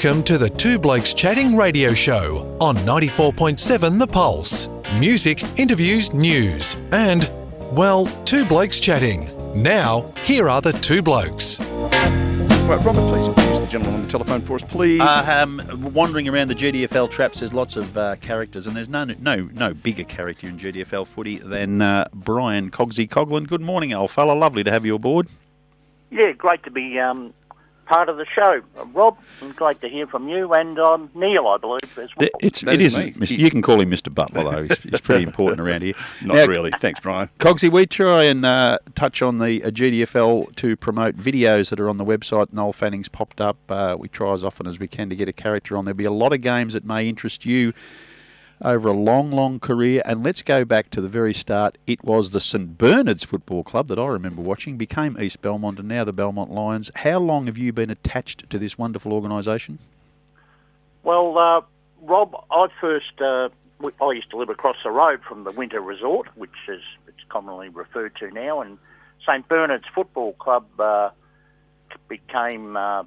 Welcome to the Two Blokes Chatting radio show on 94.7 The Pulse. Music, interviews, news, and, well, Two Blokes Chatting. Now, here are the two blokes. Right, Robert, please introduce the gentleman on the telephone for us, please. Wandering around the GDFL traps, there's lots of characters, and there's no bigger character in GDFL footy than Brian Coughlan. Good morning, old fella. Lovely to have you aboard. Yeah, great to be part of the show, Rob. And great to hear from you and Neil, I believe, as well. It is me. You can call him Mr. Butler, though. He's pretty important around here. Not really. Thanks, Brian. Cogsy, we try and touch on the GDFL to promote videos that are on the website. Noel Fanning's popped up. We try as often as we can to get a character on. There'll be a lot of games that may interest you over a long, long career. And let's go back to the very start. It was the St Bernard's Football Club that I remember watching, became East Belmont and now the Belmont Lions. How long have you been attached to this wonderful organisation? Well, Rob, I used to live across the road from the Winter Resort, which is it's commonly referred to now, and St Bernard's Football Club became the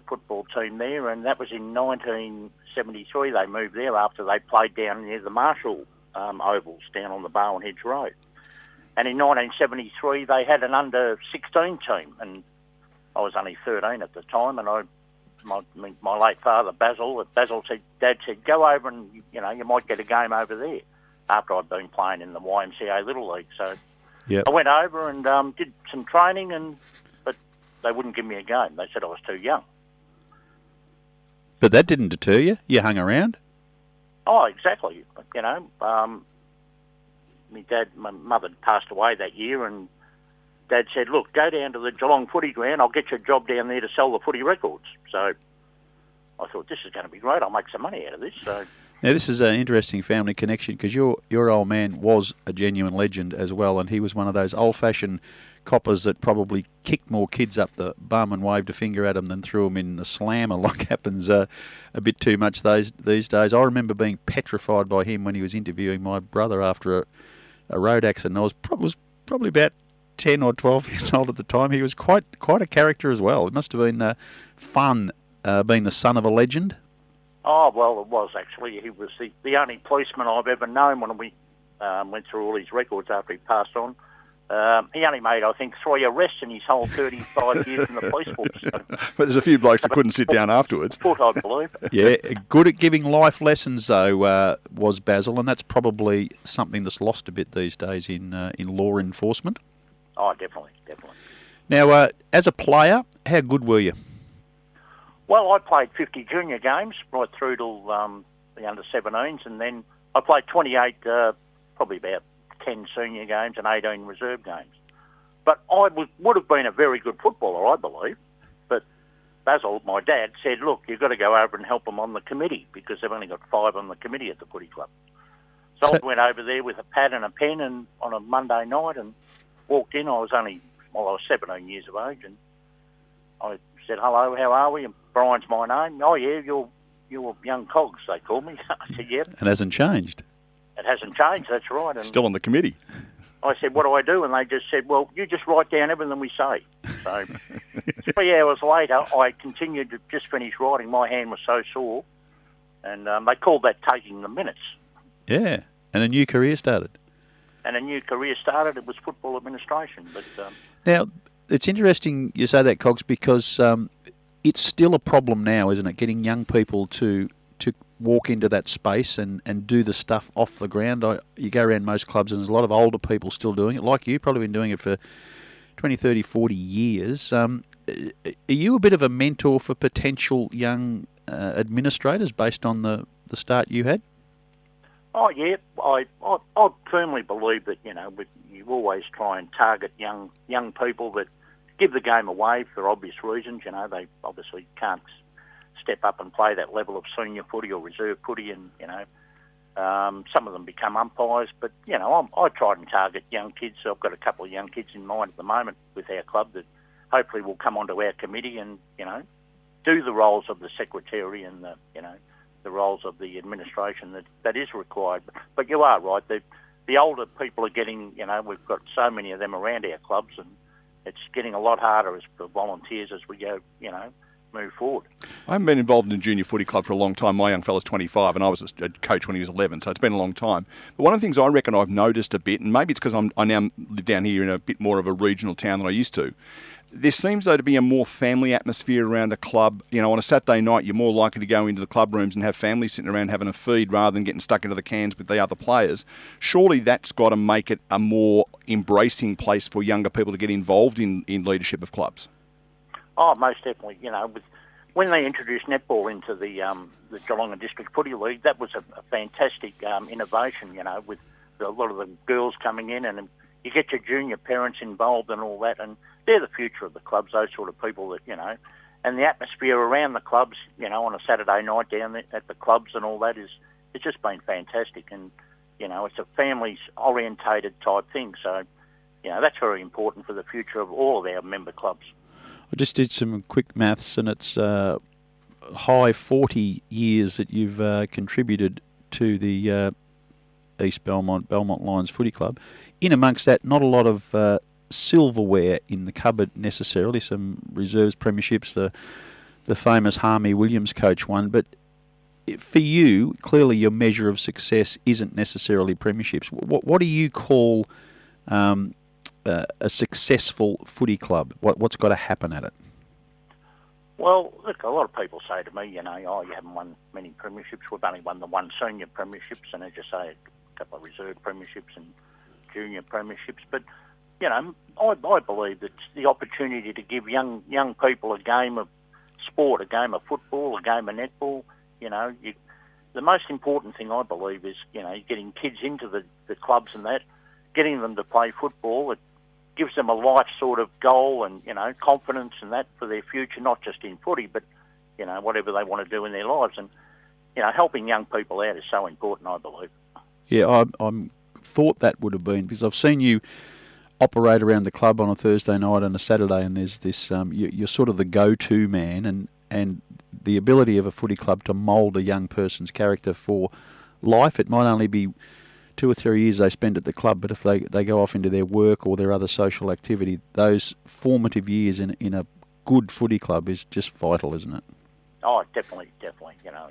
football team there, and that was in 1973. They moved there after they played down near the Marshall Ovals down on the Barwon Hedge Road. And in 1973, they had an under-16 team, and I was only 13 at the time, and my late father, Basil said, Dad said, go over and, you might get a game over there, after I'd been playing in the YMCA Little League. So I went over and did some training, but they wouldn't give me a game. They said I was too young. But that didn't deter you? You hung around? Oh, exactly. My mother passed away that year, and Dad said, look, go down to the Geelong footy ground. I'll get you a job down there to sell the footy records. So I thought, this is going to be great. I'll make some money out of this. So now, this is an interesting family connection because your old man was a genuine legend as well, and he was one of those old-fashioned coppers that probably kicked more kids up the bum and waved a finger at them than threw them in the slammer, like happens a bit too much these days. I remember being petrified by him when he was interviewing my brother after a road accident. I was probably about 10 or 12 years old at the time. He was quite a character as well. It must have been fun being the son of a legend. Oh, well, it was actually. He was the only policeman I've ever known when we went through all his records after he passed on. He only made, I think, 3 arrests in his whole 35 years in the police force. So. But there's a few blokes that couldn't sit down afterwards. I believe. Yeah, good at giving life lessons, though, was Basil, and that's probably something that's lost a bit these days in law enforcement. Oh, definitely. Now, as a player, how good were you? Well, I played 50 junior games right through till the under-17s, and then I played 28, probably about 10 senior games and 18 reserve games. But I would have been a very good footballer, I believe. But Basil, my dad, said, look, you've got to go over and help them on the committee because they've only got 5 on the committee at the footy club. So I went over there with a pad and a pen and on a Monday night and walked in. I was 17 years of age, and I said, hello, how are we? And Brian's my name. Oh, yeah, you're young Cogs, they call me. I said, yep. It hasn't changed. It hasn't changed, that's right. And still on the committee. I said, what do I do? And they just said, well, you just write down everything we say. So 3 hours later, I continued to just finish writing. My hand was so sore. And they called that taking the minutes. Yeah, and a new career started. It was football administration. But now, it's interesting you say that, Cogs, because it's still a problem now, isn't it, getting young people to walk into that space and do the stuff off the ground. You go around most clubs and there's a lot of older people still doing it, like you, probably been doing it for 20, 30, 40 years. Are you a bit of a mentor for potential young administrators based on the start you had? Oh, yeah. I firmly believe that, you always try and target young people that give the game away for obvious reasons. They obviously can't step up and play that level of senior footy or reserve footy, and some of them become umpires. But I try and target young kids. So I've got a couple of young kids in mind at the moment with our club that hopefully will come onto our committee and do the roles of the secretary and the roles of the administration that is required. But you are right. The older people are getting. We've got so many of them around our clubs, and it's getting a lot harder for volunteers as we go. move forward. I haven't been involved in a junior footy club for a long time. My young fella's 25 and I was a coach when he was 11, so it's been a long time. But one of the things I reckon I've noticed a bit, and maybe it's because I now live down here in a bit more of a regional town than I used to, there seems though to be a more family atmosphere around a club. You know, on a Saturday night, you're more likely to go into the club rooms and have families sitting around having a feed rather than getting stuck into the cans with the other players. Surely that's got to make it a more embracing place for younger people to get involved in leadership of clubs. Oh, most definitely. You know, when they introduced netball into the Geelong and District Footy League, that was a fantastic innovation, you know, with a lot of the girls coming in, and you get your junior parents involved and all that, and they're the future of the clubs, those sort of people that, you know, and the atmosphere around the clubs, you know, on a Saturday night down at the clubs and all that it's just been fantastic. And, you know, it's a families-orientated type thing. So, you know, that's very important for the future of all of our member clubs. I just did some quick maths, and it's high 40 years that you've contributed to the East Belmont Lions Footy Club. In amongst that, not a lot of silverware in the cupboard necessarily. Some reserves premierships, the famous Harmy Williams coach won. But for you, clearly your measure of success isn't necessarily premierships. What do you call a successful footy club? What's got to happen at it? Well, look, a lot of people say to me, you know, oh, you haven't won many premierships. We've only won the one senior premierships, and as you say, a couple of reserve premierships and junior premierships. But, you know, I believe that the opportunity to give young people a game of sport, a game of football, a game of netball, you know, the most important thing I believe is, you know, getting kids into the clubs and that, getting them to play football. It gives them a life sort of goal and, you know, confidence and that for their future, not just in footy, but, you know, whatever they want to do in their lives. And, you know, helping young people out is so important, I believe. Yeah, I'm thought that would have been, because I've seen you operate around the club on a Thursday night and a Saturday, and there's this, you're sort of the go-to man, and the ability of a footy club to mould a young person's character for life. It might only be 2 or 3 years they spend at the club, but if they go off into their work or their other social activity, those formative years in a good footy club is just vital, isn't it? Oh, definitely. You know,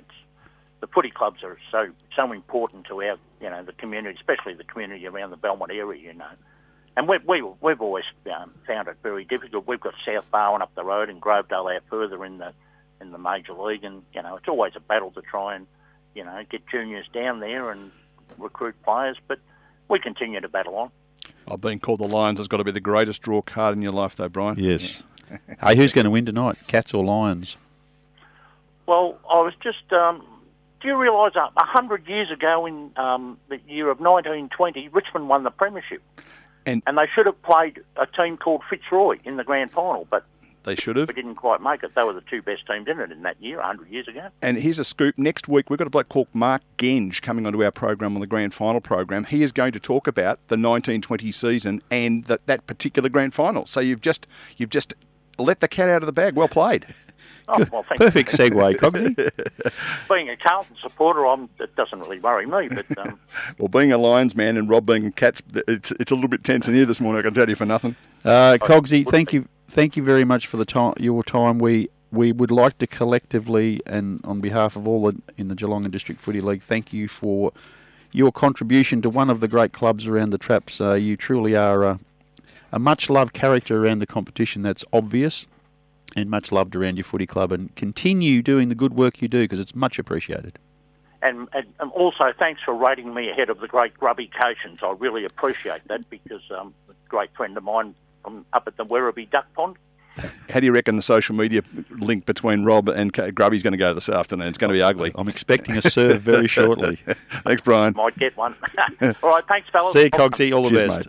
the footy clubs are so important to our, you know, the community, especially the community around the Belmont area, you know. And we've always found it very difficult. We've got South Barwon up the road and Grovedale out further in the major league, and, you know, it's always a battle to try and, you know, get juniors down there and recruit players, but we continue to battle on. Oh, being called the Lions has got to be the greatest draw card in your life, though, Brian. Yes. Hey, who's going to win tonight, Cats or Lions? Well, I was just... do you realise 100 years ago in the year of 1920, Richmond won the premiership? And they should have played a team called Fitzroy in the grand final, but they should have. We didn't quite make it. They were the two best teams in it in that year, 100 years ago. And here's a scoop. Next week, we've got a bloke called Mark Genge coming onto our program on the grand final program. He is going to talk about the 1920 season and that particular grand final. So you've just let the cat out of the bag. Well played. Oh, well, thank Perfect you. segue, Cogsy. Being a Carlton supporter, it doesn't really worry me. But well, being a Lions man and Rob being a Cats, it's a little bit tense in here this morning. I can tell you for nothing. Cogsy, thank you very much for your time. We would like to collectively, and on behalf of all in the Geelong and District Footy League, thank you for your contribution to one of the great clubs around the traps. You truly are a much-loved character around the competition. That's obvious. And much loved around your footy club, and continue doing the good work you do, because it's much appreciated. And also thanks for rating me ahead of the great Grubby Cations. I really appreciate that, because a great friend of mine from up at the Werribee Duck Pond. How do you reckon the social media link between Rob and Grubby's going to go this afternoon? It's going to be ugly. I'm expecting a serve very shortly. Thanks, Brian. Might get one. All right, thanks, fellas. See you, Cogsy. All the best. Mate.